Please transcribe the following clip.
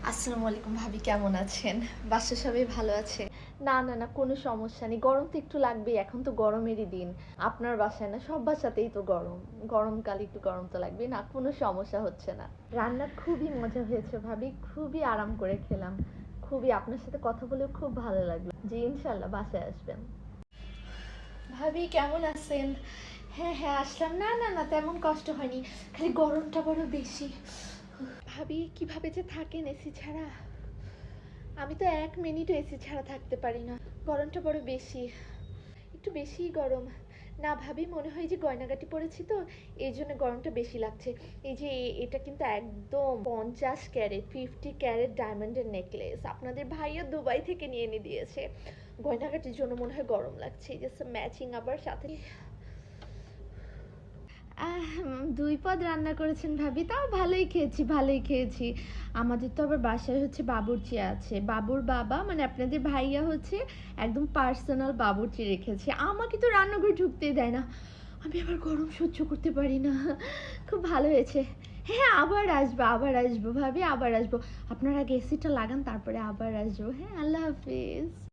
আসসালামু আলাইকুম ভাবি, কেমন আছেন? বাসায় সবাই ভালো আছে? না না না, কোনো সমস্যা নেই। গরম তো একটু লাগবেই, এখন তো গরমেরই দিন। আপনার বাসায় না, সব বাসাতেই তো গরম। গরমকালে একটু গরম তো লাগবেই, না কোনো সমস্যা হচ্ছে না। রান্না খুবই মজা হয়েছে ভাবি, খুবই আরাম করে খেলাম। খুবই আপনার সাথে কথা বলেও খুব ভালো লাগলো। জি ইনশাল্লাহ বাসায় আসবেন। ভাবি কেমন আছেন? হ্যাঁ হ্যাঁ আসলাম। না না না, তেমন কষ্ট হয়নি, খালি গরমটা বড় বেশি। ভাবি কিভাবে যে থাকেন এসি ছাড়া? আমি তো এক মিনিটও এসি ছাড়া থাকতে পারি না। গরমটা বড় বেশি, একটু বেশিই গরম। না ভাবি, মনে হয় যে গয়নাগাটি পরেছি তো, এই জন্য গরমটা বেশি লাগছে। এই যে এটা কিন্তু একদম 50 ক্যারেট 50 ক্যারেট ডায়মন্ডের নেকলেস, আপনাদের ভাইয়া দুবাই থেকে নিয়ে এনে দিয়েছে। গয়নাগাটির জন্য মনে হয় গরম লাগছে। এই যে ম্যাচিং আবার সাথে। ২ পদ রান্না করেছেন ভাবি, তাও ভালোই খেয়েছি, ভালোই খেয়েছি। আমাদের তো আবার বাসায় হচ্ছে বাবুর্চি আছে। বাবুর বাবা মানে আপনাদের ভাইয়া হচ্ছে একদম পার্সোনাল বাবুর্চি রেখেছে। আমাকে তো রান্নাঘরে ঢুকতেই দেয় না। আমি আবার গরম সহ্য করতে পারি না। খুব ভালো হয়েছে। হ্যাঁ, আবার আসবো, আবার আসবো ভাবি, আবার আসবো। আপনার আগে এসিটা লাগান, তারপরে আবার আসবো। হ্যাঁ, আল্লাহ হাফেজ।